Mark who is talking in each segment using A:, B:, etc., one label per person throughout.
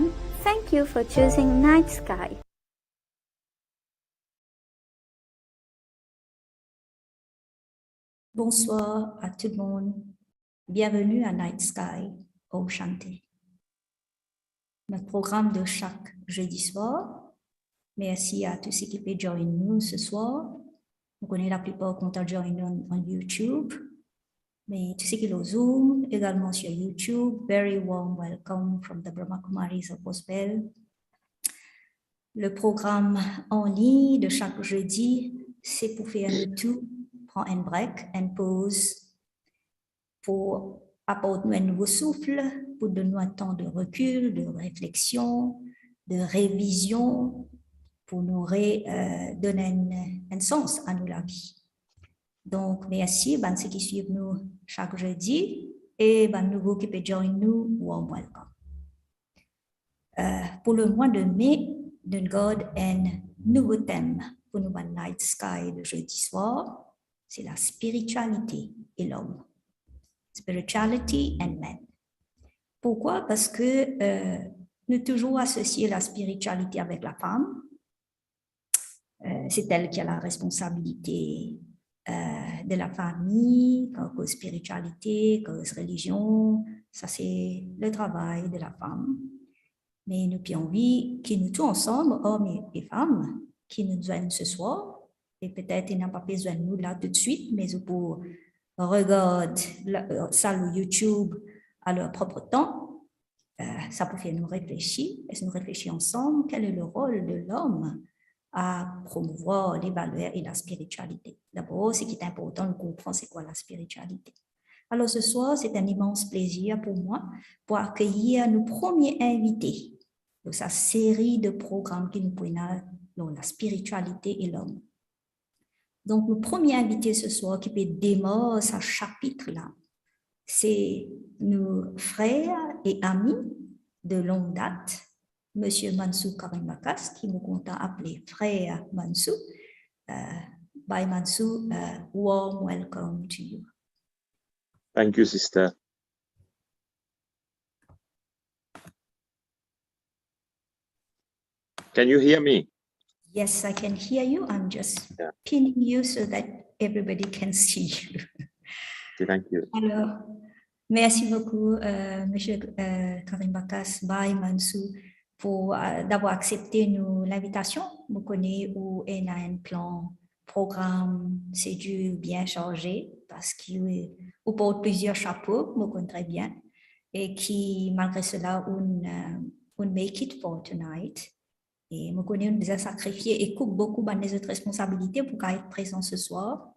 A: everyone. Thank you for choosing Night Sky.
B: Bonsoir à tout le monde. Bienvenue à Night Sky au Chanté. Notre programme de chaque jeudi soir. Merci à tous ceux qui peuvent joindre nous ce soir. On connaît la plupart qui ont joint nous en YouTube. Mais tous ceux qui le Zoom, également sur YouTube. Very warm welcome from the Brahma Kumaris of Gospel. Le programme en ligne de chaque jeudi, c'est pour faire le tout, prendre un break, une pause, pour apporter un nouveau souffle, pour donner un temps de recul, de réflexion, de révision, pour nous donner un sens à nous la vie. Donc, merci à ceux qui suivent nous chaque jeudi et à nouveau qui peuvent joindre nous, warm welcome. Pour le mois de mai, nous avons un nouveau thème pour nous, Night Sky de jeudi soir, c'est la spiritualité et l'homme. Spirituality and man. Pourquoi? Parce que nous toujours associé la spiritualité avec la femme. C'est elle qui a la responsabilité de la famille, cause spiritualité, cause religion. Ça, c'est le travail de la femme. Mais nous avons envie que nous tous ensemble, hommes et femmes, qui nous joignent ce soir, et peut-être ils n'ont pas besoin de nous là tout de suite, mais pour regarder ça sur YouTube à leur propre temps, ça peut faire nous réfléchir, et si nous réfléchissons ensemble, quel est le rôle de l'homme à promouvoir les valeurs et la spiritualité. D'abord, ce qui est important de comprendre, c'est quoi la spiritualité. Alors ce soir, c'est un immense plaisir pour moi pour accueillir nos premiers invités de sa série de programmes qui nous prennent dans la spiritualité et l'homme. Donc, le premier invité ce soir qui peut démarrer ce chapitre-là, c'est nos frères et amis de longue date, M. Mansour Karim Bakas, qui nous compte appeler frère Mansour. By Mansour, warm welcome to you.
C: Thank you, sister. Can you hear me?
B: Yes, I can hear you. I'm just pinning you so that everybody can see you.
C: Okay, thank you.
B: Alors, merci beaucoup, M. Karim Bakas, by Mansour, pour d'avoir accepté l'invitation. Vous connaissez où on a un plan, programme, c'est du bien chargé parce qu'il porte plusieurs chapeaux, vous connaissez très bien, et qui, malgré cela, on make it for tonight. Et nous connaissons déjà sacrifié et coupe beaucoup de autres responsabilités pour être présent ce soir.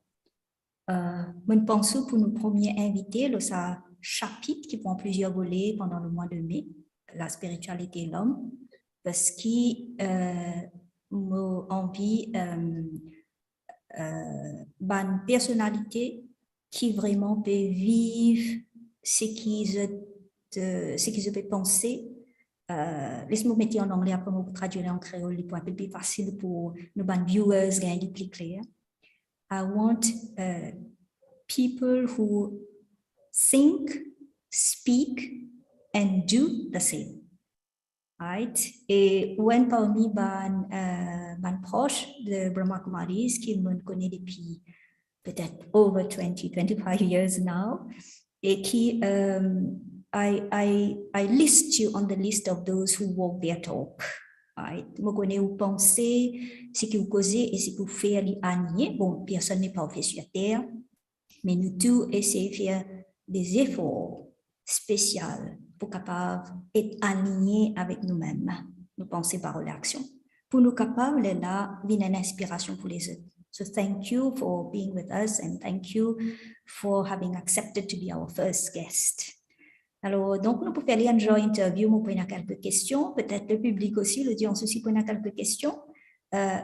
B: Nous pensons pour nos premiers invités, le chapitre qui prend plusieurs volets pendant le mois de mai, la spiritualité et l'homme, parce qu'il m'a envie d'une personnalité qui vraiment peut vivre ce qu'ils peuvent penser. Laisse-moi mettre en anglais après vous traduire en créole pour un peu plus facile pour nos viewers gagner plus clair. I want people who think, speak and do the same. Right? Et un parmi ban proche de Brahma Kumaris qui me connaît depuis peut-être over 25 years now et qui I list you on the list of those who walk their talk. Right? Vous connaissez où penser, ce que vous causez et ce que vous faites aligner. Bon, personne n'est parfait sur terre, mais nous tous essayons de faire des efforts spéciaux pour capables d'être alignés avec nous-mêmes, nos pensées, paroles et actions. Pour nous capables, là, vient une inspiration pour les autres. So thank you for being with us and thank you for having accepted to be our first guest. Alors, donc, nous pouvons faire une joint interview, nous pouvons quelques questions, peut-être le public aussi, l'audience aussi peut avoir quelques questions.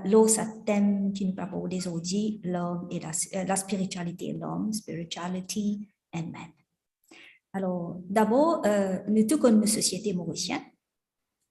B: L'autre thème qui nous parle aujourd'hui, l'homme et la spiritualité et l'homme, spirituality and man. Alors, d'abord, nous tous comme une société mauricienne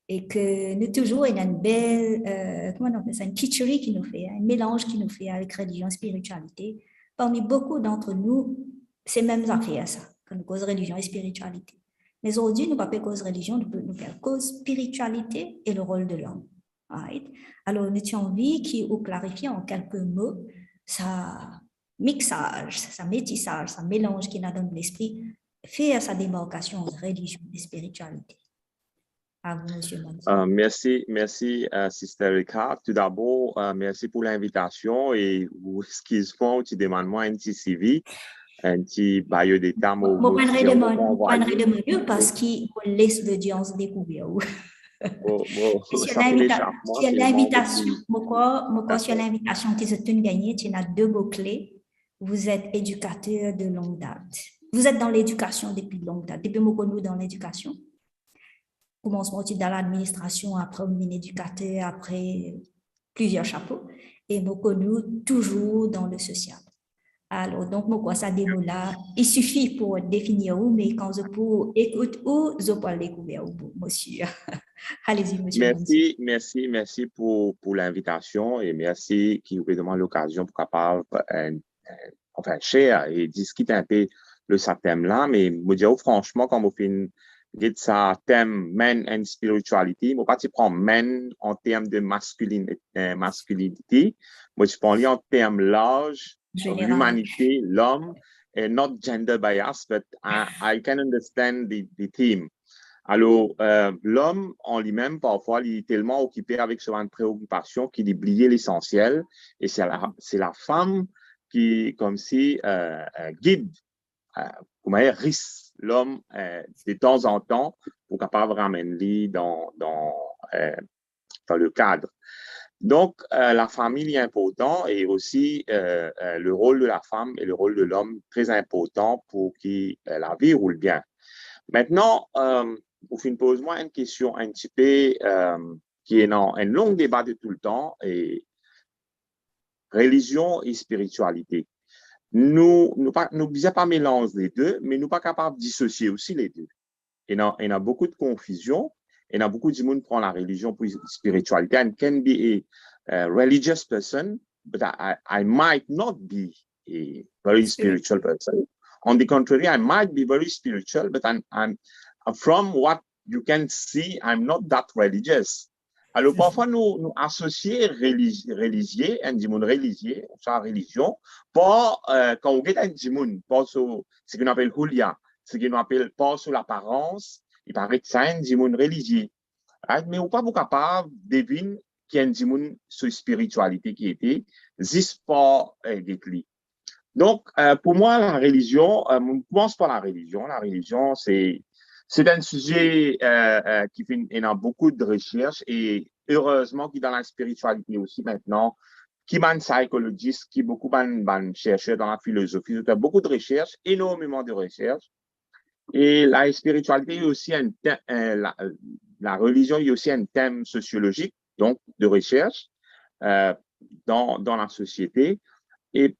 B: et que nous toujours une belle, comment on appelle ça, une kitcherie qui nous fait, un mélange qui nous fait avec religion et spiritualité. Parmi beaucoup d'entre nous, c'est même affaire ça, que nous cause religion et spiritualité. Mais aujourd'hui, nous ne parlons pas cause religion, nous parlons cause spiritualité et le rôle de l'homme. Right? Alors, nous avons envie qu'il clarifie en quelques mots ça mixage, ça métissage, ça mélange qui n'a dans l'esprit, faire sa démarcation entre religion et spiritualité. À vous, monsieur Manzi.
C: Merci, Sister Ricard. Tout d'abord, merci pour l'invitation et excuse-moi, tu demandes moi un petit CV, un petit bio d'état.
B: Moi, je demande parce qu'il me laisse l'audience découvrir. Sur l'invitation, sur l'invitation qui se tient gagné, tu as deux mots-clés. Vous êtes éducateur de longue date. Vous êtes dans l'éducation depuis longue date. Depuis que nous dans l'éducation. Commencement dans l'administration, après un éducateur, après plusieurs chapeaux. Et nous toujours dans le social. Alors, donc, moi, ça démo là, il suffit pour définir où, mais quand je peux écouter où, je peux le découvrir où, monsieur. Allez-y, monsieur.
C: Merci pour l'invitation et merci qui vous demande l'occasion pour capable, share et discuter un peu de ce thème-là. Mais, je dire franchement, quand vous faites ça thème men and spirituality, moi, pas tu prends men en termes de masculinité, moi, je prends en termes large, l'humanité, l'homme, and not gender bias, but I can understand the theme. Alors, l'homme en lui-même, parfois, il est tellement occupé avec son préoccupation qu'il oublie l'essentiel. Et c'est la femme qui, comme si, guide, comment dire, risque l'homme de temps en temps pour capable ramener dans le cadre. Donc, la famille est important et aussi le rôle de la femme et le rôle de l'homme très important pour que la vie roule bien. Maintenant, vous posez-moi une question un petit peu qui est dans un long débat de tout le temps et religion et spiritualité. Nous disons pas mélange les deux, mais nous pas capables de dissocier aussi les deux. Il y a beaucoup de confusion. Il y a beaucoup de monde qui prend la religion pour la spiritualité. I can be a religious person, but I might not be a very spiritual person. On the contrary, I might be very spiritual, but I'm from what you can see, I'm not that religious. Alors, parfois, nous associons religieux, un dimon religieux, sa religion, pas quand on get un dimon, pas sur ce qu'on appelle hulia, ce qu'on appelle pas sur l'apparence, il paraît que c'est un dimon religieux. Right? Mais on n'est pas capable de deviner qu'il y a un dimon sur spiritualité qui était, juste pas déclic. Donc, pour moi, la religion, on ne commence pas la religion. La religion, c'est un sujet qui fait il y a beaucoup de recherches et heureusement qu'il dans la spiritualité aussi maintenant, qui est un psychologiste, qui est beaucoup de chercheurs dans la philosophie. Il y a beaucoup de recherches, énormément de recherches. Et la spiritualité est aussi la religion est aussi un thème sociologique, donc de recherche dans la société. Et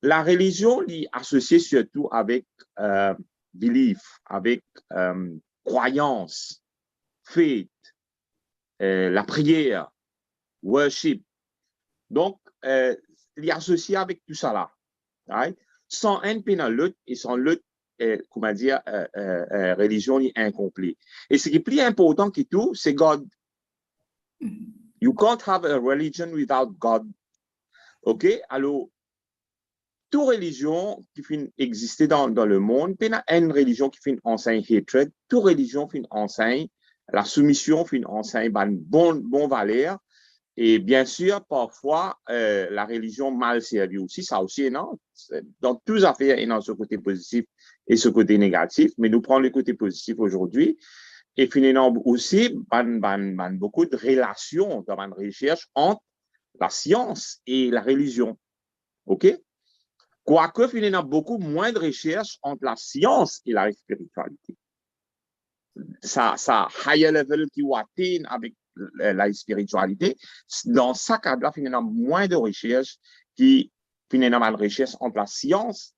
C: la religion est associée surtout avec belief, avec croyance, faith, la prière, worship. Donc, il est associé avec tout ça là. Right? Sans un pénal lutte et sans lutte, comment dire, religion est incomplète. Et ce qui est plus important que tout, c'est God. You can't have a religion without God. OK? Alors, toute religion qui fait exister dans le monde, il y a une religion qui fait enseigne hatred, toute religion fait enseigne la soumission, fait enseigne bon valeur. Et bien sûr, parfois, la religion mal servie aussi, ça aussi, non? Dans toutes les affaires, il y a ce côté positif et ce côté négatif, mais nous prenons le côté positif aujourd'hui. Et finalement aussi, beaucoup de relations dans la recherche entre la science et la religion. OK? Quoique, il y a beaucoup moins de recherches entre la science et la spiritualité. Ça higher level qui atteint avec la spiritualité, dans ce cadre-là, il y a moins de recherches qui finalement de recherches entre la science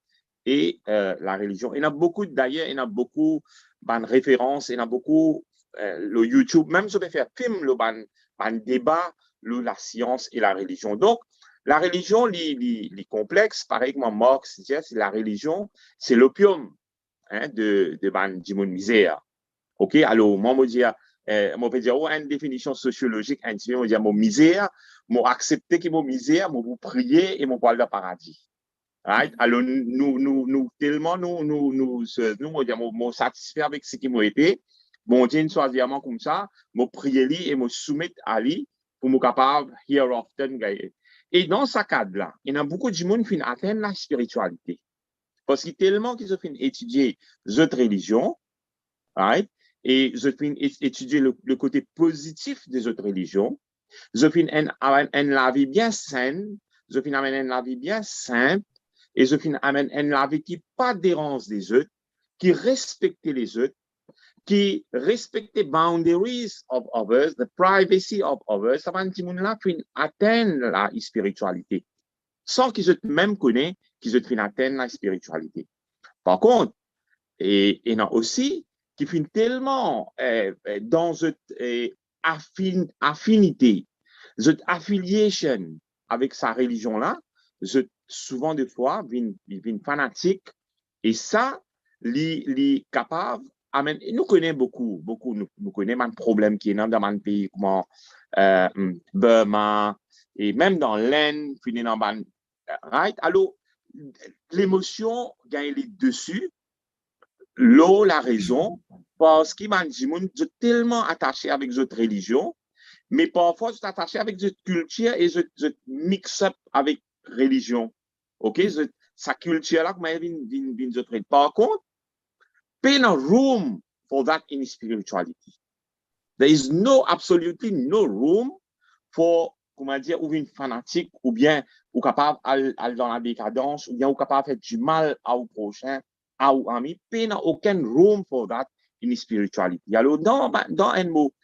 C: et la religion. Il y a beaucoup, d'ailleurs, il y a beaucoup de références, il y a beaucoup le YouTube, même si on peut faire film, le débat, la science et la religion. Donc, la religion, les complexes, pareil comme Marx disait, la religion, c'est l'opium. hein, de ban di moun misère. OK, alors moi me dire moi peut dire une définition sociologique intime, moi dire mon misère, moi accepter que mon misère, moi vous prier et mon parler de paradis. Right? Alors nous tellement nous moi dire moi satisfait avec ce qui m'a été. Bon Dieu soit diamant comme ça, moi prier lui et me soumettre à lui pour me capable here often. Et dans ce cadre-là, il y a beaucoup de gens qui atteignent la spiritualité. Parce que tellement qu'ils ont fait étudier d'autres religions, right? Et ils ont fait étudier le côté positif des autres religions. Ils ont fait la vie bien saine, ils ont fait la vie bien simple, et ils ont fait la vie qui pas dérange les autres, qui respecte les autres, qui respecte les boundaries of others, the privacy of others. Ça va un petit monde là qui atteindre la spiritualité, sans qu'ils même connaissent qu'ils ont fait atteindre la spiritualité. Par contre, et il y en a aussi qui font tellement dans cette affinité, cette affiliation avec sa religion-là, souvent des fois, viennent fanatiques, et ça, les capables, nous connaissons beaucoup, nous connaissons un problème qui est dans un pays comme Burma, et même dans l'Inde, right? Alors, l'émotion gagne les dessus, l'eau, la raison, parce qu'ils sont tellement attachés avec notre religion, mais parfois, ils sont attachés avec notre culture et ils mix-up avec religion. OK? Sa culture-là, comme elle vient. Par contre, pay no room for that in spirituality. There is absolutely no room for, comment dire, ou une fanatique, ou bien, ou capable d'aller dans la décadence, ou bien, ou capable de faire du mal au prochain, à ou ami. Pay no aucun room for that in spirituality. Alors, dans un mot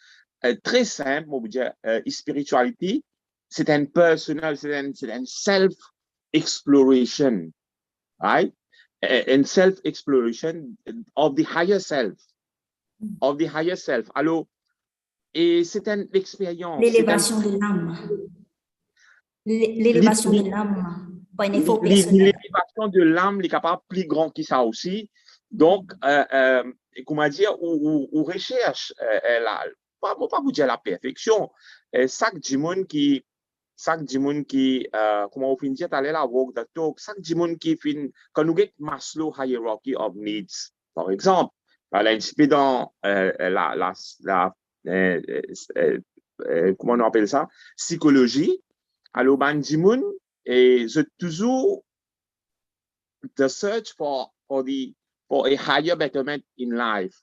C: très simple, on peut dire, spirituality, c'est un personal, c'est un self-exploration, right? And self-exploration of the higher self, Alors, et c'est une expérience.
B: L'élévation de l'âme. L'élévation de l'âme, pas un effort personnel.
C: L'élévation de l'âme est capable plus grand que ça aussi. Donc, comment dire, ou recherche, pas vous dire la perfection. Chaque dimon qui, comment on finit dire, aller la walk the talk, chaque dimon qui finit, quand nous avons Maslow hierarchy of needs, par exemple, dans comment on appelle ça, psychologie, alors, ban dimon, et c'est toujours the search for a higher betterment in life.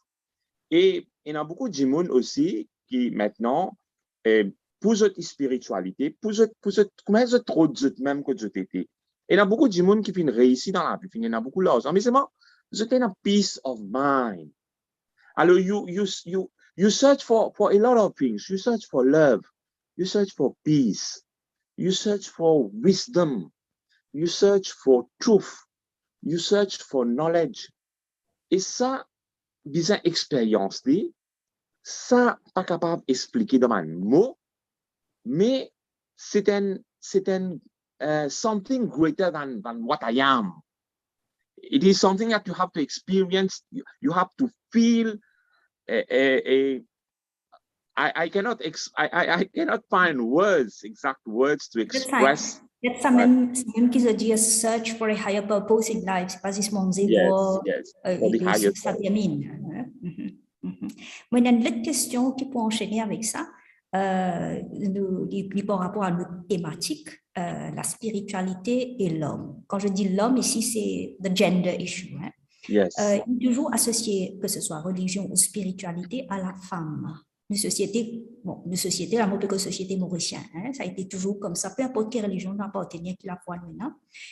C: Et il y a beaucoup de gens aussi qui maintenant, pour cette spiritualité, pour comment ils ont trop de même que je t'étais. Il y a beaucoup de gens qui finissent réussir dans la vie, il y en a beaucoup d'autres. Mais c'est moi, je t'ai un peace of mind. Alors, you search for a lot of things. You search for love. You search for peace. You search for wisdom. You search for truth. You search for knowledge. Et ça, bizarre expérience, ça, pas capable d'expliquer dans un mot, mais c'est un something greater than what I am. It is something that you have to experience, you have to feel. I cannot find exact words to express.
B: C'est ça même qui se dit search for a higher purpose in life. C'est pas juste mon ego.
C: Yes.
B: Ça termine. Moi, il y a une autre question qui peut enchaîner avec ça, par rapport à notre thématique, la spiritualité et l'homme. Quand je dis l'homme ici, c'est the gender issue.
C: Yes.
B: Il est toujours associé, que ce soit religion ou spiritualité, à la femme. Une société, la mot que société mauricienne, ça a été toujours comme ça, peu importe quelle religion n'appartenait qui la foi nous,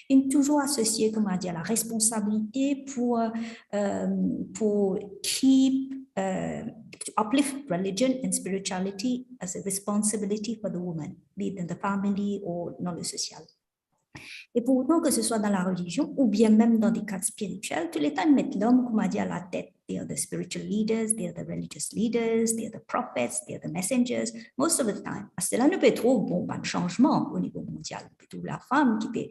B: il est toujours associé, comment dire, la responsabilité pour keep, to uplift religion and spirituality as a responsibility for the woman, be it in the family or dans le social. Et pour autant que ce soit dans la religion ou bien même dans des cadres spirituels, tout le temps, ils mettent l'homme, comment dire, à la tête They are the spiritual leaders, they are the religious leaders, they are the prophets, they are the messengers, most of the time. Cela ne peut trop bon changement au niveau mondial. Plutôt la femme qui peut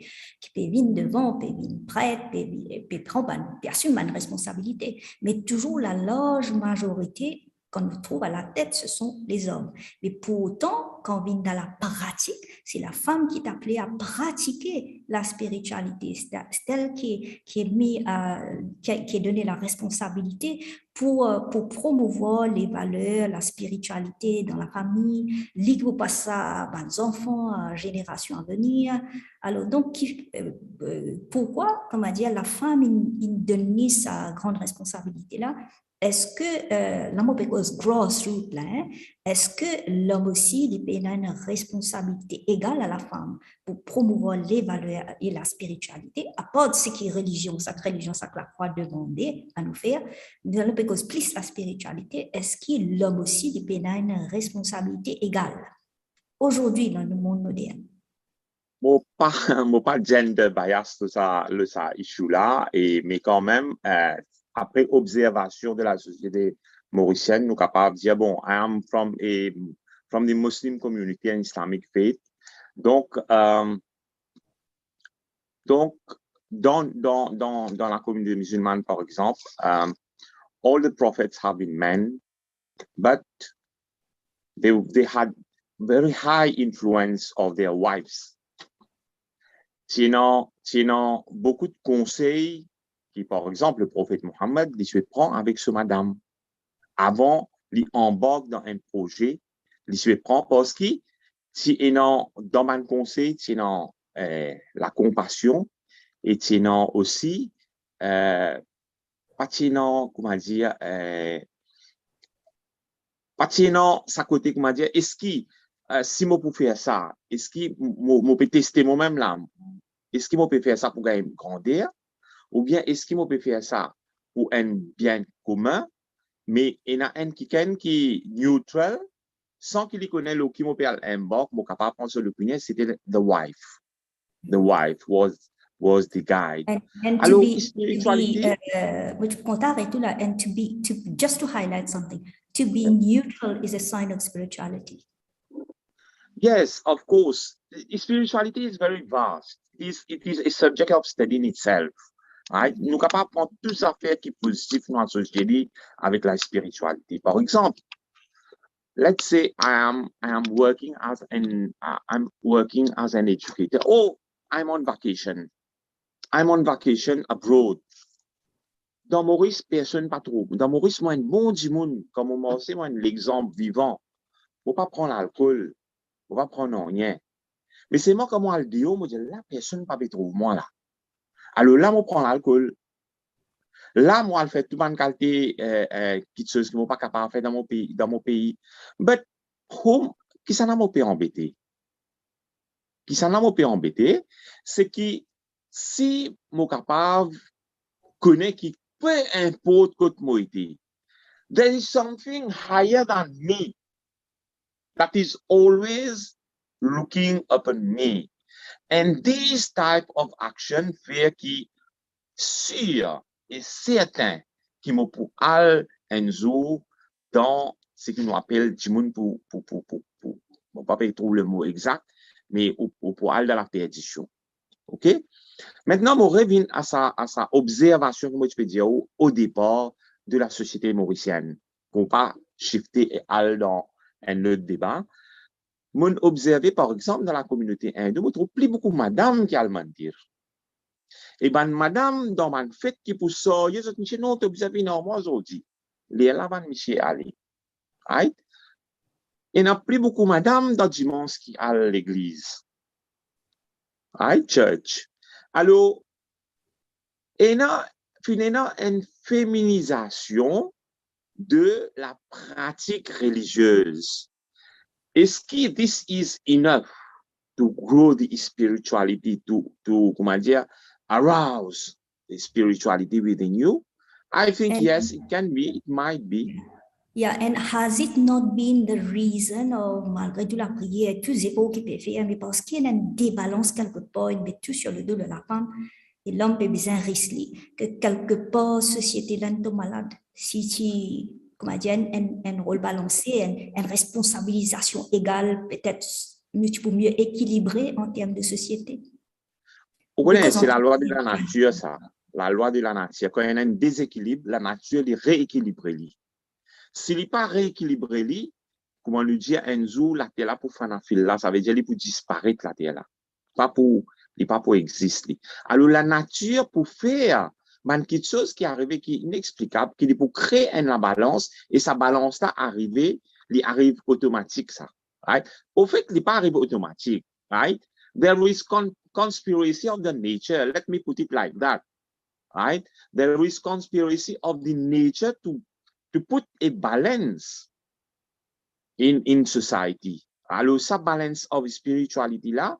B: venir devant, peut venir prête, peut prendre, peut assumer une responsabilité. Mais toujours la large majorité qu'on trouve à la tête, ce sont les hommes. Mais pour autant, quand on vient dans la pratique, c'est la femme qui est appelée à pratiquer la spiritualité. C'est elle qui est donnée la responsabilité pour promouvoir les valeurs, la spiritualité dans la famille, ligue pas ça aux enfants, à génération à venir. Alors, donc, pourquoi, comment dire, la femme, il donne sa grande responsabilité-là? Est-ce que l'homme peut cause grassroots là, est-ce que l'homme aussi il peut avoir une responsabilité égale à la femme pour promouvoir les valeurs et la spiritualité, à part de ce qui est religion, ça que la croix demandé à nous faire, l'homme peut cause plus la spiritualité, est-ce que l'homme aussi il peut avoir une responsabilité égale aujourd'hui dans le monde moderne?
C: Moi pas gender bias de ça issue là, mais quand même, après observation de la société mauricienne, nous sommes capables de dire, bon, I am from the Muslim community and Islamic faith. Donc, dans la communauté musulmane, par exemple, all the prophets have been men, but they had very high influence of their wives. Sinon, beaucoup de conseils qui, par exemple, le prophète Mohammed, il se prend avec ce madame. Avant, il embarque dans un projet, il se prend parce que, sinon, dans mon conseil, sinon, la compassion, et sinon aussi, pas sinon, comment dire, pas sinon, ça côté, comment dire, est-ce que, si moi peux faire ça, est-ce que moi peux tester moi-même là? Est-ce que moi peux faire ça pour gagner grandir? Ou bien est-ce que moi peux faire ça pour un bien commun? Mais il y en a un qui est neutral, sans qu'il connaisse le qui m'appelle un bord, mon capable de prendre sur le punais, c'était the wife. The wife was the guide.
B: And
C: Alors,
B: spiritualité, just to highlight something, to be neutral is a sign of spirituality.
C: Yes, of course. Spirituality is very vast. It is a subject of study in itself. Right? Nous sommes capables de prendre toutes les affaires qui sont positives dans la société avec la spiritualité. Par exemple, let's say I am working as an educator. Oh, I'm on vacation. I'm on vacation abroad. Dans Maurice, personne pas trop. Dans Maurice, moi, un bon du monde, comme on c'est moi l'exemple vivant. Faut pas prendre l'alcool. Faut pas prendre rien. Mais c'est moi comme moi le dis, moi, la personne pas trop moi là. Alors là, moi, prends l'alcool. Là, moi, je fais tout le qualité qui chose que je ne suis pas capable de faire dans mon pays. But, qui ça n'a pas embêté? Qui ça n'a pas embêté? C'est que si je suis capable de connaître qui peu importe que moi été, there is something higher than me that is always looking upon me. And this type of action fait qui sûr et certain qui me pour aller un jour dans ce qu'on appelle du monde pour pas trouver le mot exact, mais pour aller dans la perdition. OK? Maintenant, je reviens à sa observation, comme je peux dire, au départ de la société mauricienne, pour pas shifter et aller dans un autre débat. Mon observé, par exemple, dans la communauté hindoue, je trouve plus beaucoup de madame qui a le mentir. Et ben, madame, dans ma fête qui pour ça, je dis, non, tu observes énormément aujourd'hui. Les là, van monsieur aller. Right? Il n'y a plus beaucoup de madame dans dimanche qui à l'église. Right? Church. Alors, il y a une féminisation de la pratique religieuse. Est-ce que this is enough to grow the spirituality, to comment dire, arouse the spirituality within you? I think yes, it can be, it might be.
B: Yeah, and has it not been the reason, or malgré tout la prière, tous les efforts qu'il peut faire, mais parce qu'il y a une débalance quelque part, il met tout sur le dos de la femme, Et l'homme peut bien risquer que quelque part, société là est malade. Si tu, comment dire, un rôle balancé, une responsabilisation égale, peut-être tu peux mieux équilibrer en termes de société.
C: Vous connaissez, c'est la loi de la nature, ça. La loi de la nature. Quand il y a un déséquilibre, la nature est rééquilibrée. S'il n'est pas rééquilibré, comment lui dire, un jour, la terre là pour faire un fil là, ça veut dire qu'il pour disparaître la terre là. Pas pour exister. Alors, la nature, pour faire quelque chose qui est arrivé, qui est inexplicable, qui est pour créer une balance, et sa balance là il arrive automatique, ça. Right? Au fait, il n'est pas arrivé automatique. Right? There is conspiracy of the nature. Let me put it like that. Right? There is conspiracy of the nature to put a balance in society. Alors, sa balance of spirituality là,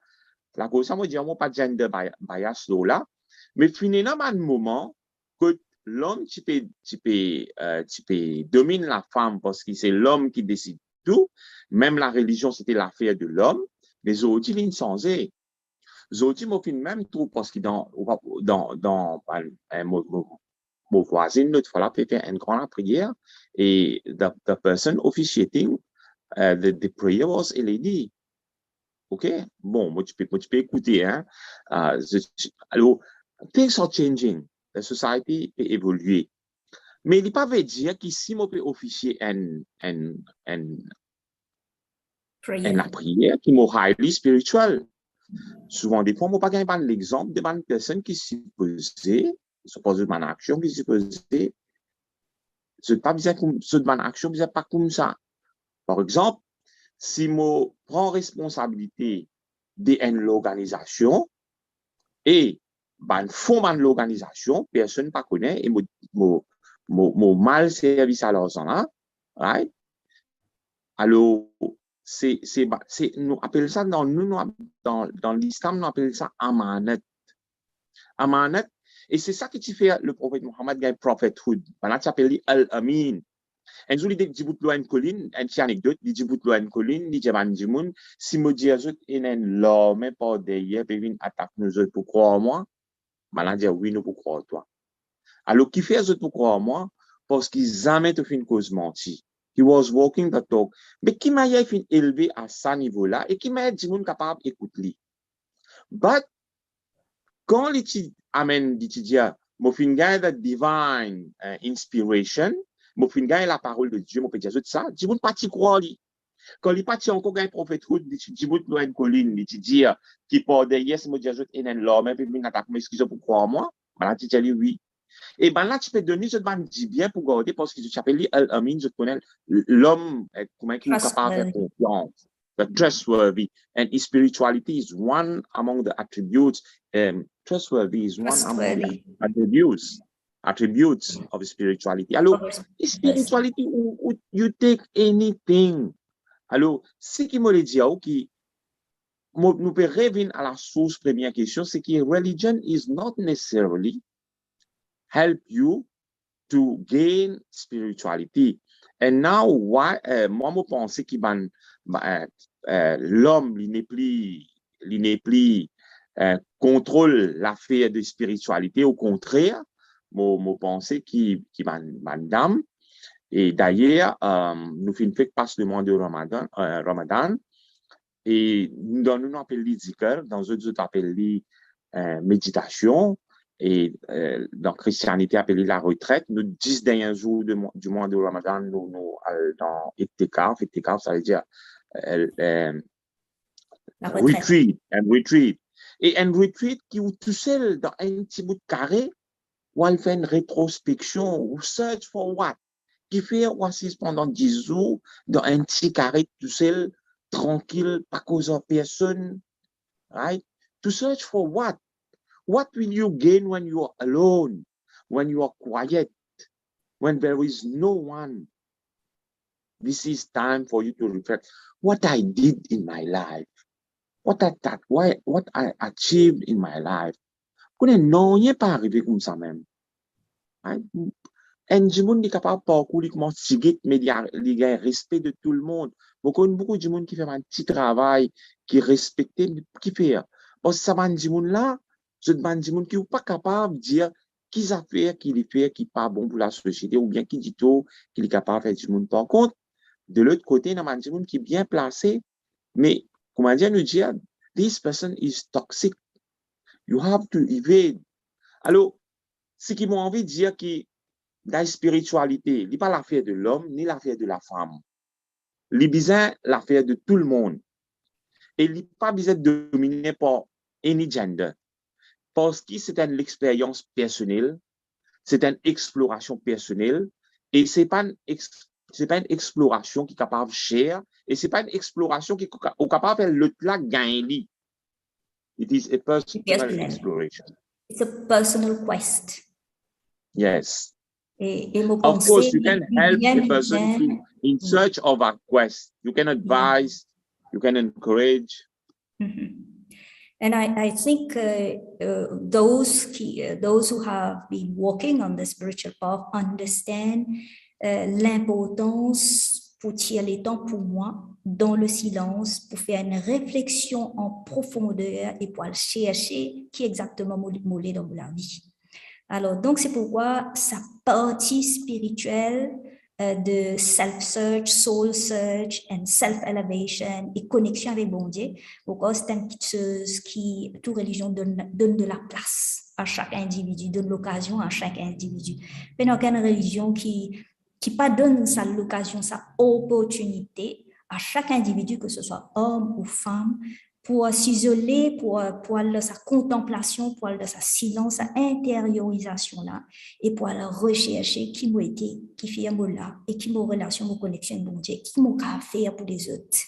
C: la cause, ça me dit, on pas gender bias là, mais finalement, à un moment, que l'homme, tu peux dominer la femme parce que c'est l'homme qui décide tout, même la religion, c'était l'affaire de l'homme, les autres, ils sont changés. Les autres, ils fait même tout parce que dans mon voisin, l'autre fois là, fait une grande prière et the person officiating the prayer was a lady. OK? Bon, moi, tu peux écouter, hein. Alors, things are changing. La société peut évoluer. Mais il ne pas veut dire qu'ici, on peut officier la prière qui est highly spiritual. Souvent, des fois, on ne peut pas gagner l'exemple de une personne qui s'y posait, suppose une action qui s'y posait, c'est pas bien comme, c'est une action, c'est pas comme ça. Par exemple, si je prends responsabilité de l'organisation et fond de l'organisation, personne ne connaît et mon mal service à l'argent là, right? Alors, nous appelons ça dans l'islam, nous appelons ça amanat. Amanat, et c'est ça que tu fais le prophète Mohammed gagne prophethood. Là, tu appelles al-amin. Un jour, il dit que une colline, une petite anecdote, il dit que une colline, il dit que si je dis que il y a une lame par derrière, puis il attaque nous autres pour croire en moi, je dis oui, nous pour croire en toi. Alors, qui fait les autres pour croire en moi? Parce qu'ils jamais te fait une cause mentie. He was walking the talk. Mais qui m'a fait élevé à ce niveau-là et qui m'a dit que capable d'écouter. But, quand il amène, il dit, je suis the divine inspiration, je suis la parole de Dieu, je peux dire ça, je ne peux pas croire. Quand il parti encore un prophéthood, il dit, je une colline, il dit, qui part derrière, si je dis, il y a un homme, puis il attaque, excusez pour croire moi. Là, tu dis, oui. Et ben là, tu peux donner ce ban dit bien pour garder, parce que tu appelles Al-Amin, je connais l'homme, comment il est capable de faire confiance. The trustworthy. And spirituality is one among the attributes. Trustworthy is one among the attributes of spirituality. Alors, spirituality, you take anything. Alors, ce qui me dit, nous pouvons revenir à la source, première question, c'est que religion is not necessarily help you to gain spirituality. And now, moi, je pense que l'homme, il n'est plus contrôle l'affaire de spiritualité. Au contraire, je pense qu'il madame. Et d'ailleurs, nous faisons passe le mois de Ramadan. Et nous appelons les zikr, dans d'autres appellent les méditation. Et dans Christianité, appelé la retraite, nous 10 derniers jours du mois de Ramadan, nous dans Ittikaf, ça veut dire retreat. Et un retreat qui est tout seul dans un petit bout de carré, où elle fait une rétrospection, ou search for what? Qui fait oasis pendant 10 jours dans un petit carré tout seul, tranquille, pas causant personne, right? To search for what? What will you gain when you are alone, when you are quiet, when there is no one? This is time for you to reflect what I did in my life, what I achieved in my life. Non, il n'est pas arrivé comme ça même. Un monde est capable de parcourir comment seguir, mais il y a le respect de tout le monde. Beaucoup de monde qui fait un petit travail, qui respecte, qui fait. Parce que ça va, du monde là, Je demande du monde qui n'est pas capable de dire qui a fait, qui n'est fait, qui n'est pas bon pour la société, ou bien qui dit tout, qui est capable de faire du monde. Par contre, de l'autre côté, il y a du monde qui est bien placé, mais comment dire, nous dire, this person is toxic. You have to evade. Alors, ce qui m'a envie de dire que la spiritualité, ce n'est pas l'affaire de l'homme ni l'affaire de la femme. C'est l'affaire de tout le monde. Et il n'est pas besoin de dominer par any gender. Parce que c'est une expérience personnelle, c'est une exploration personnelle, et ce n'est pas une exploration qui est capable de share, et ce n'est pas une exploration qui est capable de faire l'autre là gagner. It is a personal exploration.
B: It's a personal quest.
C: Yes.
B: Et
C: of course, you can help the person in search of a quest. You can advise, you can encourage.
B: Mm-hmm. And I think those who have been walking on the spiritual path understand l'importance pour tirer le temps pour moi dans le silence, pour faire une réflexion en profondeur et pour aller chercher qui exactement moulé dans la vie. Alors, donc, c'est pourquoi sa partie spirituelle de self-search, soul-search and self-elevation et connexion avec bon Dieu, pourquoi c'est une petite chose qui, toute religion donne de la place à chaque individu, donne l'occasion à chaque individu. Mais il n'y a aucune religion qui pas donne sa l'occasion, sa opportunité à chaque individu, que ce soit homme ou femme, pour s'isoler, pour sa contemplation, pour sa silence, sa intériorisation là, et pour la rechercher qui m'a été, qui fait un là, et qui m'a relation, m'a connexion avec mon Dieu, qui m'a faire pour les autres.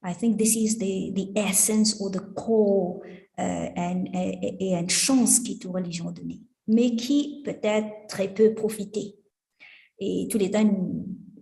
B: I think this is the essence or the core et une chance qui toute religion donnée, mais qui peut-être très peu profité. Et tous les temps,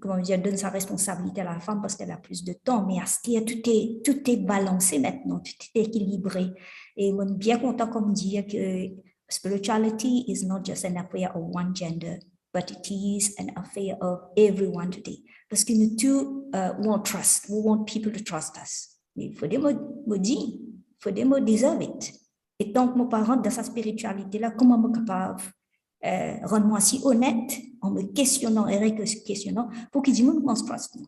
B: comment dire, donne sa responsabilité à la femme parce qu'elle a plus de temps, mais à ce qu'il y a tout est balancé maintenant, tout est équilibré. Et on est bien content comme dire que spirituality is not just an affair of one gender, but it is an affair of everyone today. Parce que nous tous want trust, we want people to trust us. Mais il faut des mots dire, il faut des mots deserve it. Et tant que mon parent dans sa spiritualité-là, comment je suis capable rendre-moi si honnête en me questionnant et questionnant pour qu'il dise moi je trust me.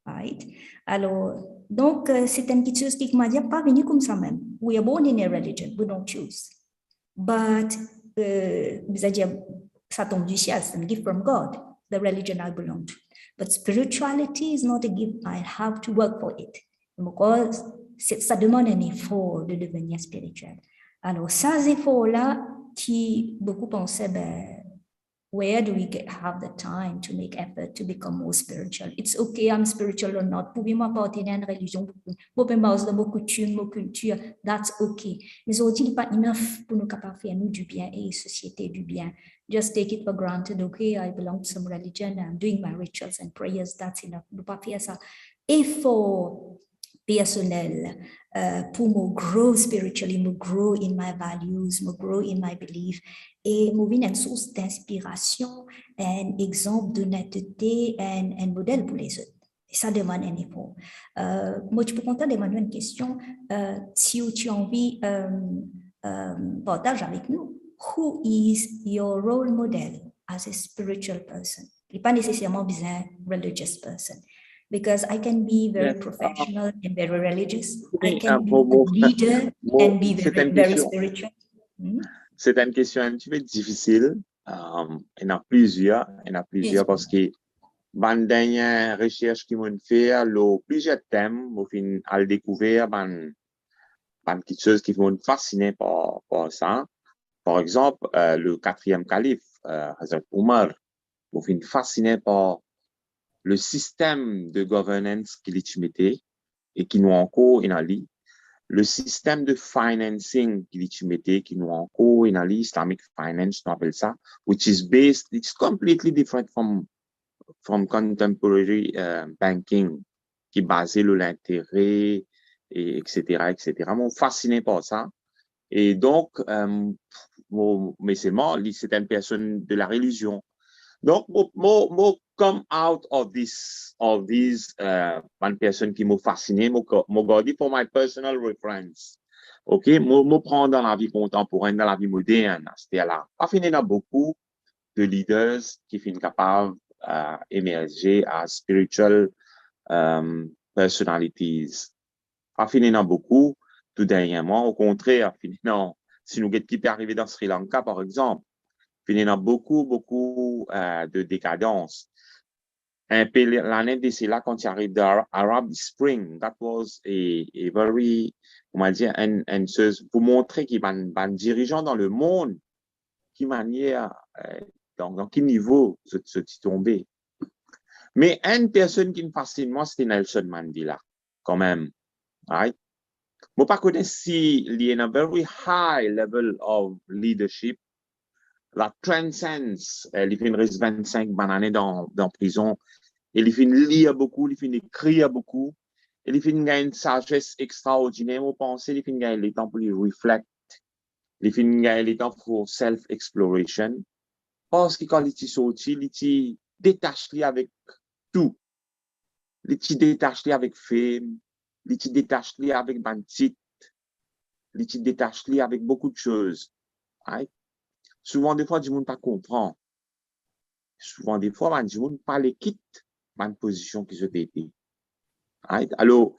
B: Right? Alors, donc, c'est une petite chose qui m'a dit, pas venu comme ça même. We are born in a religion, we don't choose. But, c'est-à-dire, ça tombe du ciel, c'est un gift from God, the religion I belong to. But spirituality is not a gift, I have to work for it. Because ça demande un effort de devenir spirituel. Alors, ces efforts-là, qui beaucoup pensaient, where do we have the time to make effort to become more spiritual? It's okay, I'm spiritual or not. Pouvez-moi appartenir à une religion, pouvez base de mon coutume, mon culture, that's okay. Mais aujourd'hui, il n'est pas enough pour nous capables faire nous du bien et société du bien. Just take it for granted, okay, I belong to some religion, I'm doing my rituals and prayers, that's enough. Ne pas faire ça. Effort personnel pour me grow spiritually, me grow in my values, me grow in my belief et me venir une source d'inspiration, un exemple d'honnêteté, un modèle pour les autres. Et ça demande un effort. Moi, tu peux compter demander une question. Si tu as envie, partage avec nous. Who is your role model as a spiritual person? Il n'est pas nécessairement besoin religious person. Because I can be very professional and very religious. I can be a leader and be very spiritual.
C: C'est une question un petit peu difficile. Il y en a plusieurs parce que dans la dernière recherche qu'ils m'ont fait, plusieurs thèmes, au fin, à découvrir, quelque chose qui m'ont fasciné par ça. Par exemple, le 4e calife, Hazrat Omar, au fin, fasciné par le système de governance qu'il mettait et qui nous encore en ali, le système de financing qu'il mettait qui nous encore en ali, Islamic finance, on appelle ça, which is based, it's completely different from contemporary banking, qui est basé sur l'intérêt, etc. Moi, fasciné par ça. Et donc, mais c'est une personne de la religion. Donc, moi, come out of these one person qui m'a fasciné, m'a gardé for my personal reference. OK, moi prendre dans la vie contemporaine, dans la vie moderne, c'était là. Pas fini dans beaucoup de leaders qui sont capables d'émerger à spiritual personalities. Pas fini dans beaucoup, tout dernièrement. Au contraire, fini dans, si nous qui peut arriver dans Sri Lanka, par exemple, fini dans beaucoup de décadence. Un peu l'année de cela, quand il arrive d'Arab Spring, that was a very, comment dire, pour montrer qu'il y a un dirigeant dans le monde qui manière, dans quel niveau se tomber. Mais une personne qui me fascine, moi, c'était Nelson Mandela, quand même. Right? Moi, pas connais si il y a un very high level of leadership, la transcendence, il fait 25 années dans prison, il fait lire beaucoup, il fait écrire beaucoup, il fait une sagesse extraordinaire, vous pensez, il fait le temps pour reflect, il fait le temps pour self-exploration, parce que quand il est sorti, il est détaché avec tout, il est détaché avec fame, il est détaché avec bandit, il est détaché avec beaucoup de choses. Right? Souvent, des fois, du monde pas comprend. Souvent, des fois, du monde pas les quitte dans position qui se dédie. Right? Alors,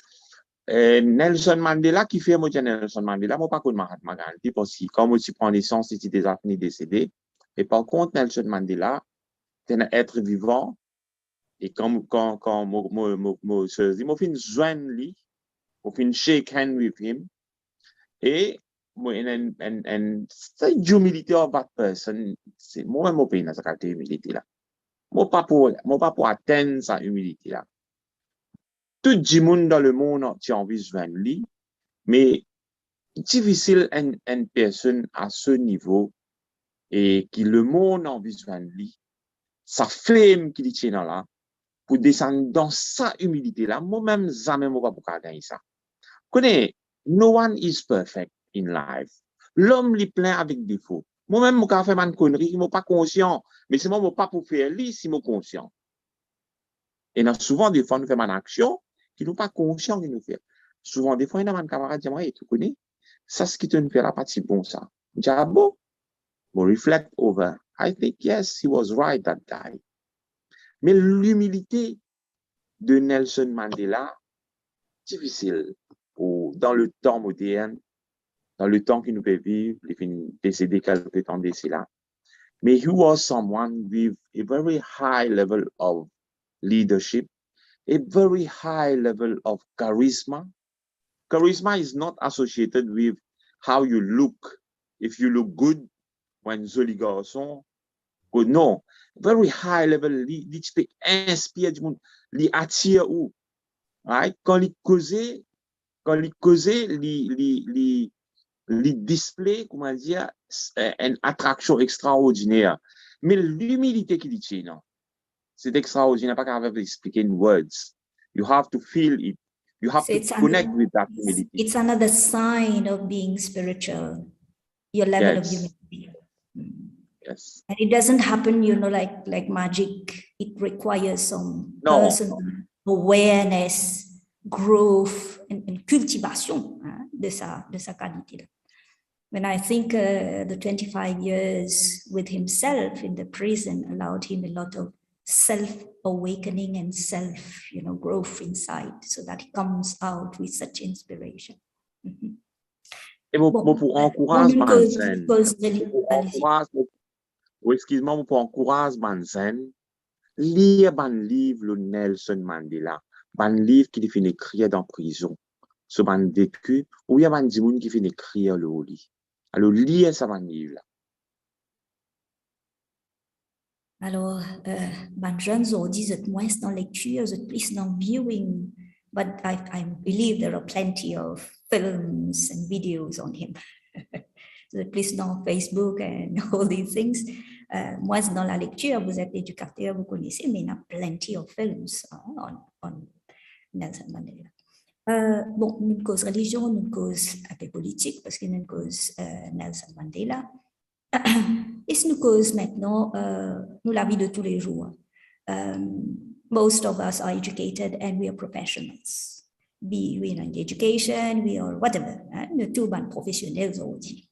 C: Nelson Mandela, qui fait, moi, Nelson Mandela, moi, pas connais Mahatma Gandhi, parce que quand moi, je prends naissance, il était déjà décédé. Et par contre, Nelson Mandela, c'est un être vivant. Et quand moi, je fais une joindre lui, je fais une shake hand with him. Et moi, c'est l'humilité of that person. C'est moi, je paye dans cette humilité-là. Moi, pas pour atteindre sa humilité-là. Tout le monde dans le monde a envie de joindre lui, mais difficile une personne à ce niveau et qui le monde a envie de joindre lui, sa femme qui tient dans là, pour descendre dans sa humilité-là. Moi-même, jamais je ne vais pas gagner ça. Connais, no one is perfect in life. L'homme est plein avec défauts. Moi-même, je vais faire une connerie, je ne suis pas conscient, mais c'est moi, je ne pas pour faire lui si je suis conscient. Et souvent, des fois, nous faisons une action qui nous pas conscient de nous faire. Souvent, des fois, il y a un camarade qui dit, hey, tu connais, ça, ce qui te fait là, pas si bon ça. Je dis, ah bon? Bon, reflect over. I think, yes, he was right, that guy. Mais l'humilité de Nelson Mandela, difficile dans le temps moderne, dans le temps qu'il nous peut vivre, il est décédé quelques temps d'ici là. Mais he was someone with a very high level of leadership, a very high level of charisma. Charisma is not associated with how you look. If you look good, when joli garçon, good, no. Very high level, il inspire du monde, il attire où? Right? Quand il causait, il display, comment dire, une attraction extraordinaire. Mais l'humilité qu'il dit, non, c'est extraordinaire, pas capable d'expliquer in words. You have to feel it. You have to connect with that humility.
B: It's another sign of being spiritual, your level of humility.
C: Yes.
B: And it doesn't happen, like magic. It requires some personal awareness, growth, and cultivation de sa qualité. When I think the 25 years with himself in the prison allowed him a lot of self-awakening and growth inside, so that he comes out with such inspiration. Mm-hmm.
C: Et pour encourager Manzen, excuse-moi, pour encourager Manzen, lire un livre de Nelson Mandela, un livre qui fait écrire dans prison, sur un vécu, ou il y a un gens qui fait écrire le lit. Alors, lire ça, un livre.
B: Alors, les jeunes ont dit que moins dans lecture, plus dans viewing, but I believe there are plenty of films and videos on him. Plus dans Facebook and all these things. Moi, dans la lecture, vous êtes éducateur, vous connaissez, mais il y a plenty of films on Nelson Mandela. Bon, une cause religion, une cause un peu politique, parce qu'il y a une cause Nelson Mandela. Et c'est une cause maintenant, nous la vie de tous les jours. Most of us are educated and we are professionals. be in education, or whatever, le tout ban professionnel aujourd'hui.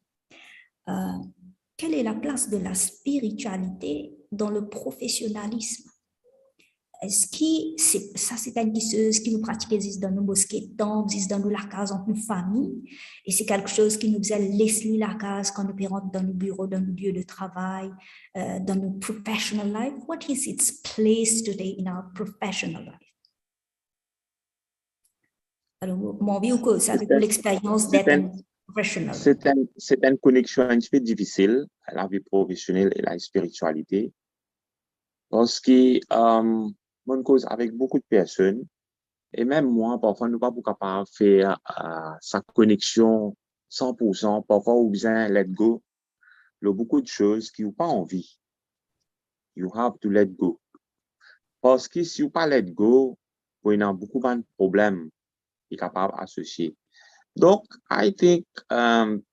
B: Quelle est la place de la spiritualité dans le professionnalisme? Est-ce que ça, c'est quelque chose qui nous pratique existe dans nos mosquées, existe dans nos cases, entre nos familles, et c'est quelque chose qui nous a laissé la case quand nous rentrons dans nos bureaux, dans nos lieux de travail, dans nos professional life? What is its place today in our professional life? Alors, mon vieux que ça avec l'expérience d'être un professionnel.
C: C'est une connexion un petit peu difficile à la vie professionnelle et la spiritualité, parce que on cause avec beaucoup de personnes, et même moi, parfois, nous pas capable de faire sa connexion 100%, parfois, ou bien let go. Il y a beaucoup de choses qui n'ont pas envie. You have to let go. Parce que si vous pas let go, vous avez beaucoup de problèmes qui sont capables d'associer. Donc, I think,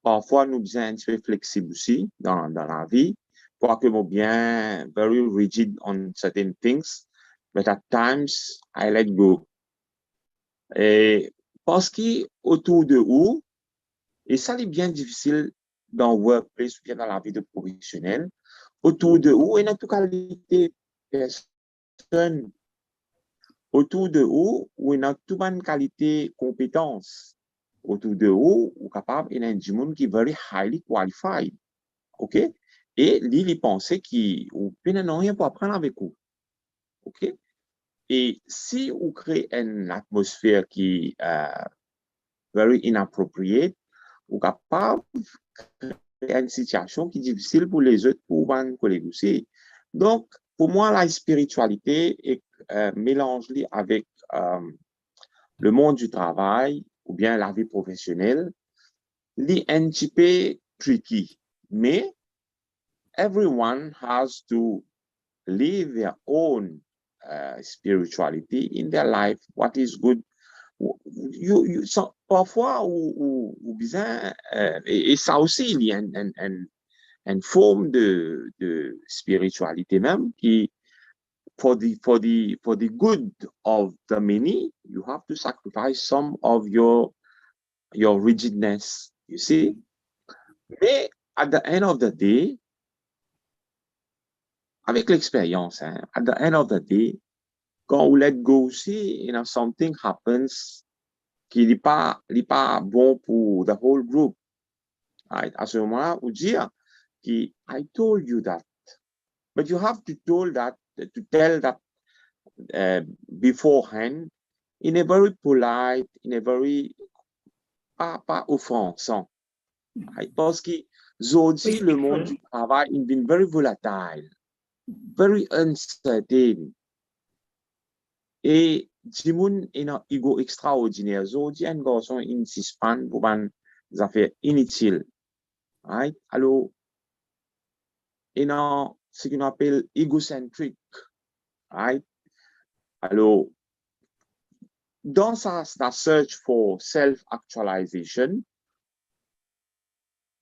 C: parfois, nous sommes un petit peu flexibles aussi dans la vie, quoique nous bien very rigid on certain things, but at times, I let go. Et parce que autour de vous, et ça est bien difficile dans le workplace ou bien dans la vie de professionnel, autour de vous, et dans toute qualité personne, autour de vous, ou dans toute bonne qualité compétence, autour de vous, ou capable, il y a un monde qui est very highly qualified. OK? Et il pensait qu'il n'a rien pour apprendre avec vous. OK? Et si vous créez une atmosphère qui est very inappropriate, vous êtes capable de créer une situation qui est difficile pour les autres, pour vos collègues aussi. Donc, pour moi, la spiritualité est mélangée avec le monde du travail ou bien la vie professionnelle. C'est un petit peu tricky, mais everyone has to live their own spirituality in their life, what is good. Parfois, ou bien, et ça aussi, il y a une forme de spiritualité même qui, for the good of the many, you have to sacrifice some of your rigidness, you see. Mais at the end of the day, avec l'expérience, at the end of the day, quand vous let go aussi, something happens qui n'est pas bon pour the whole group. Right? À ce moment-là, vous dire que I told you that, but you have to tell that beforehand in a very polite, in a very pas offensant. Right? Parce que aujourd'hui, le monde du travail est been very volatile, very uncertain. Et Jimoun est un ego extraordinaire. Aujourd'hui, un garçon insiste pour des affaires inutiles. Right? Alors, il y a ce qu'on appelle égocentrique. Right? Alors, dans sa search for self-actualization,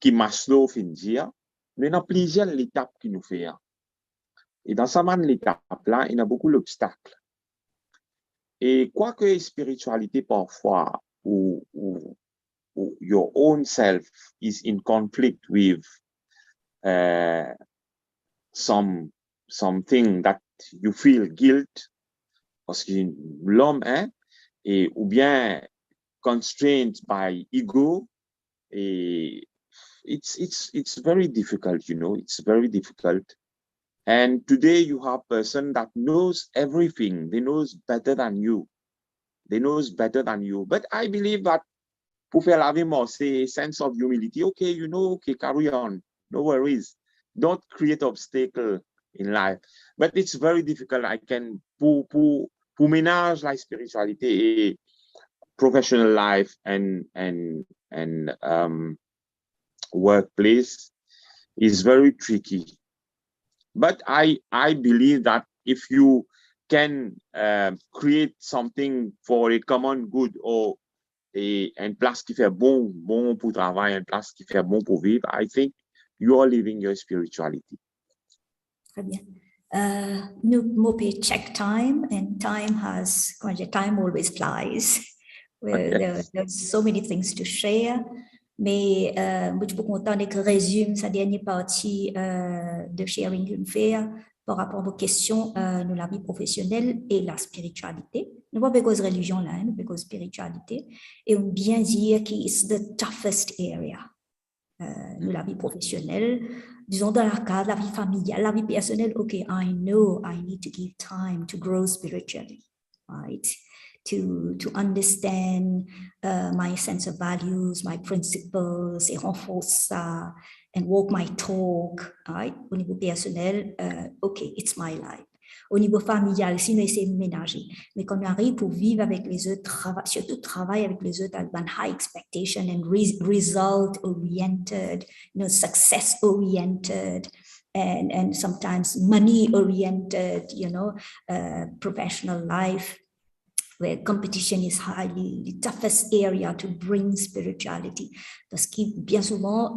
C: qui Maslow fin dire, il y a plusieurs étapes qui nous fait. Et dans sa l'étape-là, il y a beaucoup d'obstacles. Et quoique spiritualité parfois, ou your own self is in conflict with something that you feel guilt, parce que l'homme est ou bien constrained by ego, et it's very difficult, it's very difficult. And today you have a person that knows everything. They knows better than you. But I believe that pour faire la vie, c'est sense of humility. Okay, okay, carry on. No worries. Don't create obstacle in life. But it's very difficult. Pour ménager la spiritualité et professional life and workplace is very tricky. But I believe that if you can create something for a common good or une place qui fait bon pour travailler, une place qui fait bon pour vivre, I think you are living your spirituality.
B: Très bien. Nous pouvons check time, and time always flies. There's so many things to share. Mais je suis content que résume sa dernière partie de sharing une fait par rapport aux questions de la vie professionnelle et la spiritualité. Nous pas cause religion là, nous cause spiritualité. Et on bien dire que it's the toughest area de la vie professionnelle. Disons dans la cadre, la vie familiale, la vie personnelle, OK, I know I need to give time to grow spiritually, right? To understand my sense of values, my principles, et renforcer ça, and walk my talk, right? Au niveau personnel, OK, it's my life. Au niveau familial, si nous essayons de ménager, mais quand on arrive pour vivre avec les autres, surtout travailler avec les autres, avec high expectation and result oriented, success oriented, and sometimes money oriented, professional life, where competition is highly the toughest area to bring spirituality. Parce que bien souvent,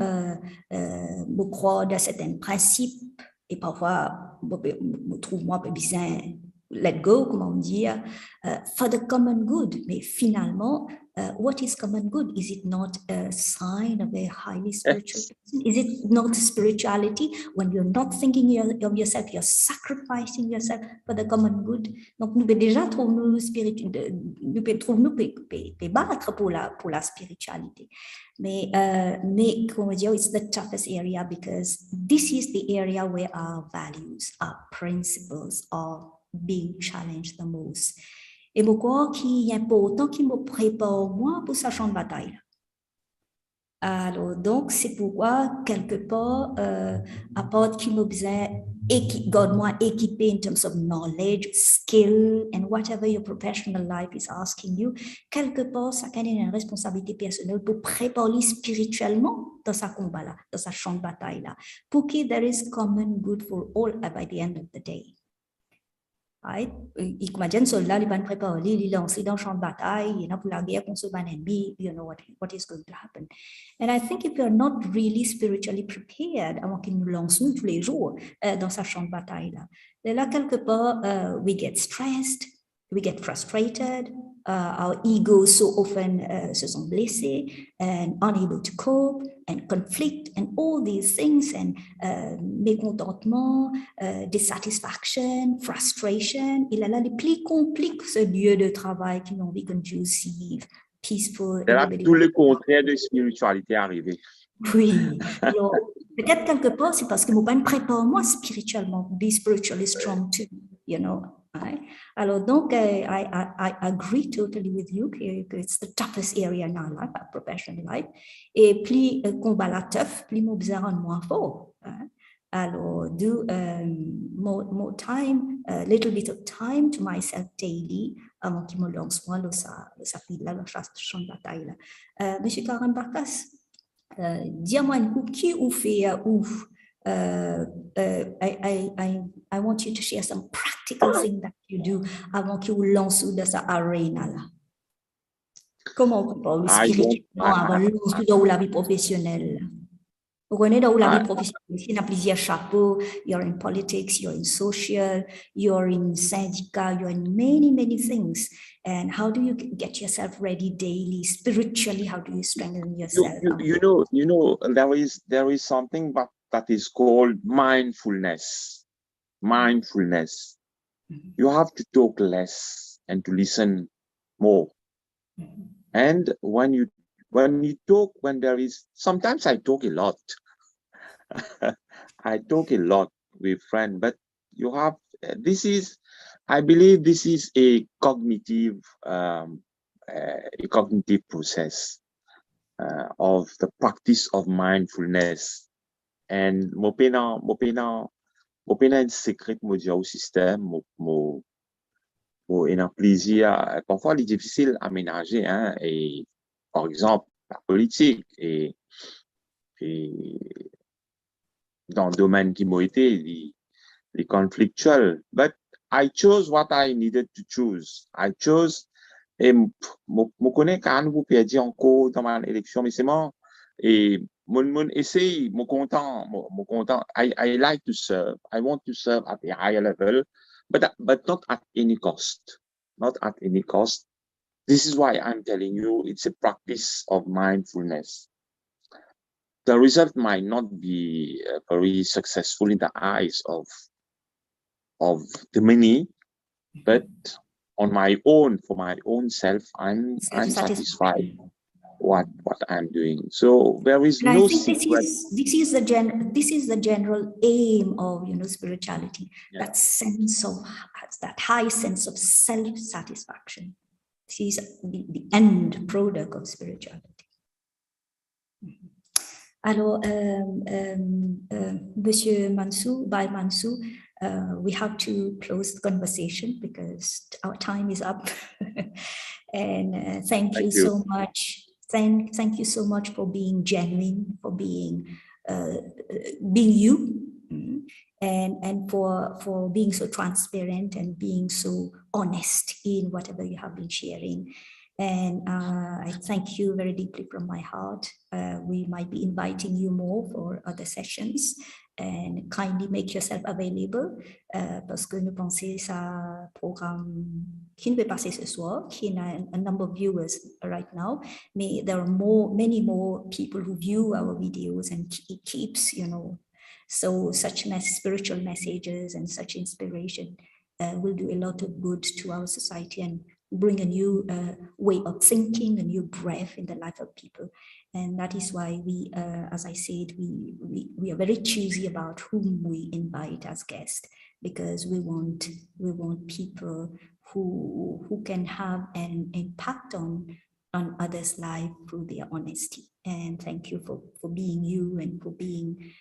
B: je crois dans certains principes et parfois, je trouve moi peu bizarre, let go, comment dire, for the common good. Mais finalement, what is common good? Is it not a sign of a highly spiritual person? Is it not spirituality when you're not thinking of yourself, you're sacrificing yourself for the common good? Donc, nous pouvons déjà trouver nous battre pour la spiritualité. Mais comment dire, it's the toughest area because this is the area where our values, our principles are being challenged the most. Et je crois qu'il est important qu'il me prépare moi pour sa champ de bataille. Alors, donc, c'est pourquoi, quelque part, à part qu'il me besoin, God équipé in terms of knowledge, skill, and whatever your professional life is asking you, quelque part, ça a une responsabilité personnelle pour préparer spirituellement dans sa combat là, dans sa champ de bataille là, pour que there is common good for all by the end of the day. Right? Imagine soldat, il va préparer, il lance dans le champ de bataille, il y a pour la guerre contre un ennemi, you know what is going to happen. And I think if you're not really spiritually prepared, avant qu'il nous lance tous les jours dans sa champ de bataille là, quelque part, we get stressed, we get frustrated, our egos so often se sont blessés and unable to cope and conflict and all these things and mécontentement, dissatisfaction, frustration. Il a là les plus compliqués ce lieu de travail qui ont envie conducive, peaceful.
C: C'est là tout le contraire de spiritualité arrivé.
B: Oui. Peut-être quelque part, c'est parce que mon ban prépare moi spirituellement, be spiritually strong too, you know. Right? Alors donc, I agree totally with you que it's the toughest area in our life, our professional life. Et plus combat la tough, plus mon besoin moins fort. Right? Alors, do more time, a little bit of time to myself daily, avant qu'il me lance moi, sa fille là, le champ de bataille là. Monsieur Karen Barkas, dis-moi un coup qui ou fait ou I want you to share some practical things that you do avant que vous lancez dans cette arena là. Comment on parle spirituellement avant de lancer dans la vie professionnelle? Vous connaissez dans la vie professionnelle, il y a plusieurs chapeaux. You're in politics, you're in social, you're in syndicat, you're in many things. And how do you get yourself ready daily, spiritually? How do you strengthen yourself?
C: You know, there is something that is called mindfulness. Mindfulness. Mm-hmm. You have to talk less and to listen more. Mm-hmm. And when you talk, sometimes I talk a lot. I talk a lot with friends, but you have, I believe this is a cognitive process of the practice of mindfulness. And mopena un secret mo dia au système, mo un plaisir, parfois il est difficile à ménager, hein, et par exemple, la politique et dans le domaine qui m'a été, les conflictuels. But I chose what I needed to choose. I chose, et je connais quand vous perdez encore dans ma élection, mais c'est moi, et mon essai, mon content. I like to serve. I want to serve at a higher level, but not at any cost. Not at any cost. This is why I'm telling you it's a practice of mindfulness. The result might not be very successful in the eyes of the many, but on my own, for my own self, I'm satisfied what I'm doing. So there is
B: and
C: no
B: I think
C: secret.
B: this is the general aim of spirituality.
C: Yeah.
B: That high sense of self-satisfaction. This is the end product of spirituality. Alors, Monsieur Mansou, by Mansou, we have to close the conversation because our time is up. And thank you so much. Thank you so much for being genuine, for being you, and for being so transparent and being so honest in whatever you have been sharing. And I thank you very deeply from my heart. We might be inviting you more for other sessions, and kindly make yourself available parce que nous pensons à programme qui ne peut passer ce soir, qui a a number of viewers right now. There are many more people who view our videos, and it keeps, so such spiritual messages and such inspiration will do a lot of good to our society and bring a new way of thinking, a new breath in the life of people. And that is why we, as I said, we are very choosy about whom we invite as guests, because we want people who can have an impact on others' life through their honesty. And thank you for being you, and for being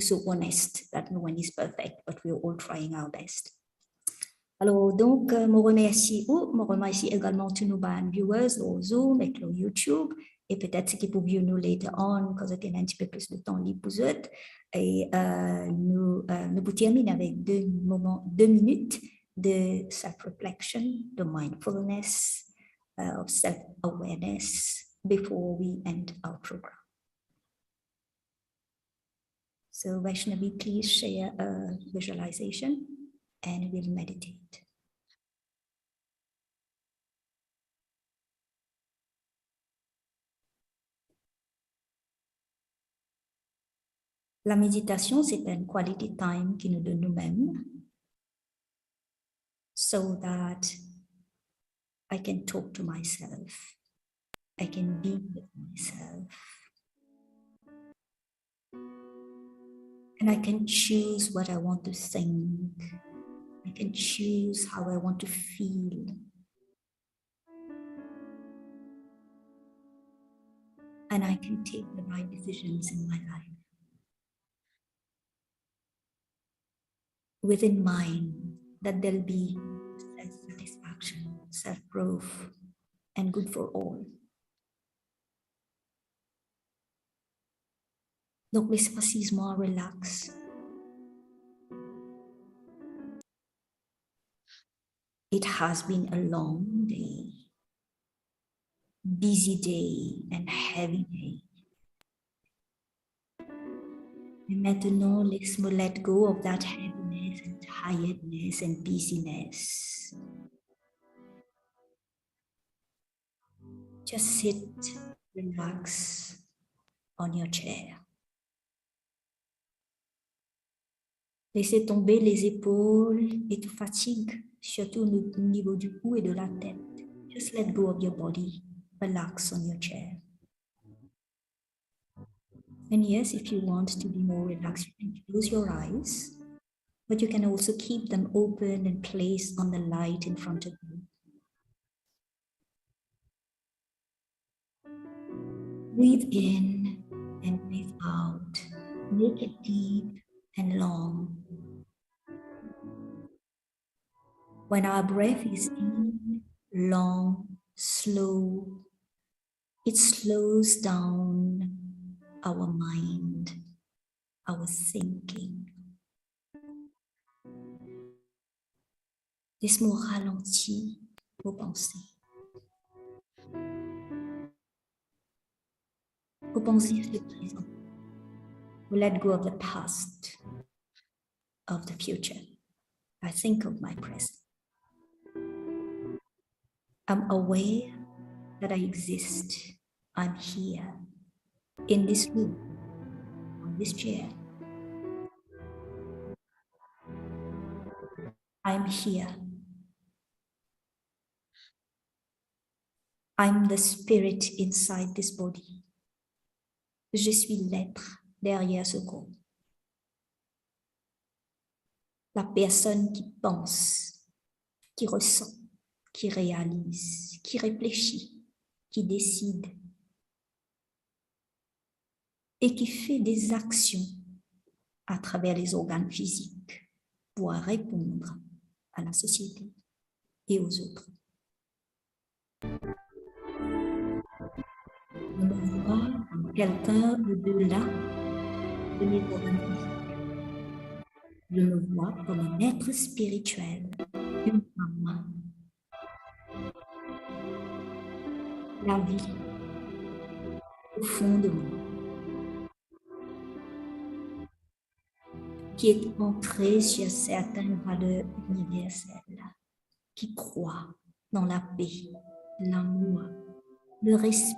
B: so honest that no one is perfect, but we're all trying our best. Alors, donc, je remercie également tous nos viewers, au Zoom et au YouTube, et peut-être ceux qui peuvent view nous later on, quand vous avez un petit peu plus de temps libre pour eux. Et nous terminons avec 2 minutes de self-reflection, de mindfulness, of self-awareness before we end our program. So, Vaishnavi, please share a visualization and we'll meditate. La méditation, c'est un quality time qui nous donne nous-mêmes, so that I can talk to myself, I can be with myself, and I can choose what I want to think, I can choose how I want to feel, and I can take the right decisions in my life. Within mind, that there'll be self-satisfaction, self-growth, and good for all. Donc, laissez précisément relax. It has been a long day, busy day and heavy day. Et maintenant, laisse-moi let go of that heaviness and tiredness and busyness. Just sit, relax on your chair. Laissez tomber les épaules et toute fatigue, surtout au niveau du cou et de la tête. Just let go of your body. Relax on your chair. And yes, if you want to be more relaxed, you can close your eyes, but you can also keep them open and placed on the light in front of you. Breathe in and breathe out. Make it deep and long. When our breath is deep, long, slow, it slows down our mind, our thinking. Laisse-moi ralentir vos pensées. Vos pensées du présent. We let go of the past, of the future. I think of my present. I'm aware that I exist. I'm here in this room, on this chair. I'm here. I'm the spirit inside this body. Je suis l'être derrière ce corps. La personne qui pense, qui ressent, qui réalise, qui réfléchit, qui décide et qui fait des actions à travers les organes physiques pour répondre à la société et aux autres. Je me vois comme quelqu'un au-delà de mes organes physiques. Je me vois comme un être spirituel, une âme. La vie au fond de moi, qui est ancrée sur certaines valeurs universelles, qui croit dans la paix, l'amour, le respect,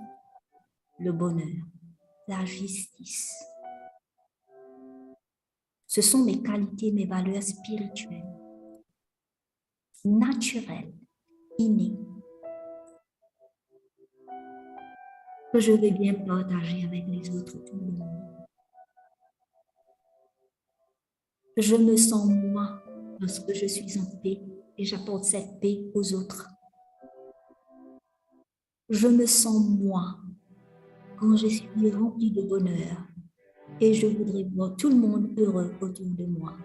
B: le bonheur, la justice. Ce sont mes qualités, mes valeurs spirituelles, naturelles, innées, que je veux bien partager avec les autres autour de moi. Je me sens moi lorsque je suis en paix et j'apporte cette paix aux autres. Je me sens moi quand je suis remplie de bonheur et je voudrais voir tout le monde heureux autour de moi.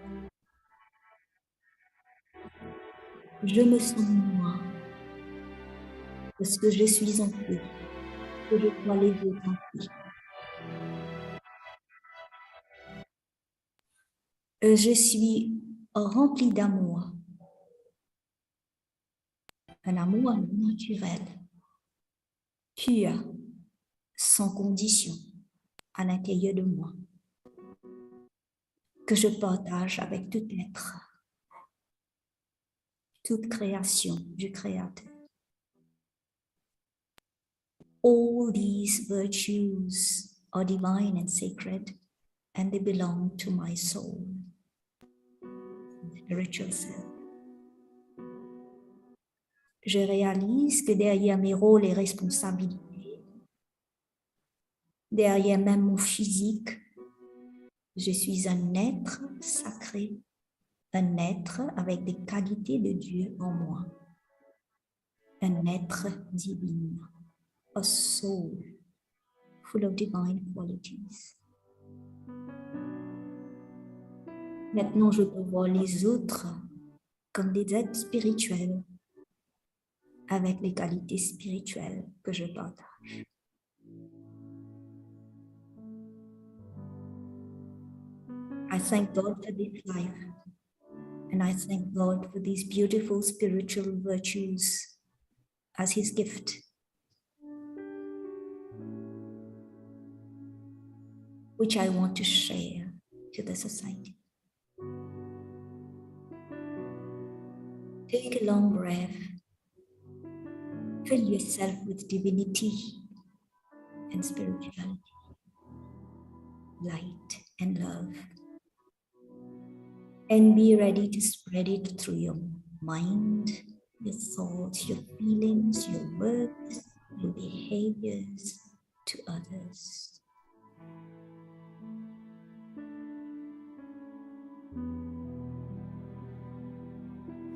B: Je me sens moi parce que je suis en paix, que je vois les autres en paix. Je suis remplie d'amour, un amour naturel, pur, sans condition, à l'intérieur de moi, que je partage avec tout être, toute création du Créateur. All these virtues are divine and sacred, and they belong to my soul, spiritual self. Je réalise que derrière mes rôles et responsabilités, derrière même mon physique, je suis un être sacré, un être avec des qualités de Dieu en moi, un être divin, a soul full of divine qualities. Maintenant, je peux voir les autres comme des êtres spirituels avec les qualités spirituelles que je partage. I thank God for this life, and I thank God for these beautiful spiritual virtues as His gift. Which I want to share to the society. Take a long breath. Fill yourself with divinity and spirituality, light and love. And be ready to spread it through your mind, your thoughts, your feelings, your words, your behaviors to others.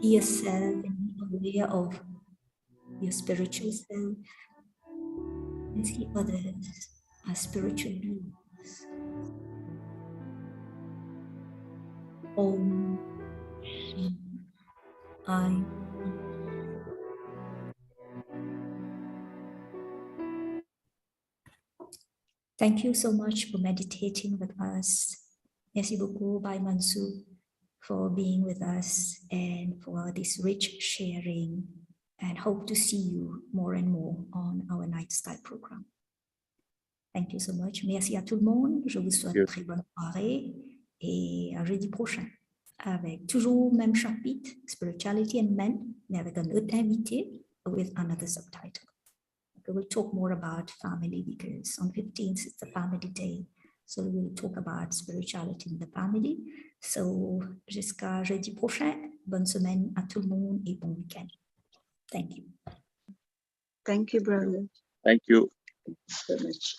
B: See yourself and be aware of your spiritual self, and see others as spiritual beings. Om I. Thank you so much for meditating with us. Merci beaucoup, Bhai Mansu, for being with us and for this rich sharing, and hope to see you more and more on our Night Sky program. Thank you so much. Merci à tout le monde. Je vous souhaite une très bonne soirée et à jeudi prochain avec toujours le même chapitre, Spirituality and Men, mais avec un autre invité with another subtitle. Okay, we'll talk more about family because on 15th it's the family day. So we'll talk about spirituality in the family. So jusqu'à jeudi prochain, bonne semaine à tout le monde et bon week-end. Thank you.
D: Thank you, brother,
C: Thank you.
D: so much.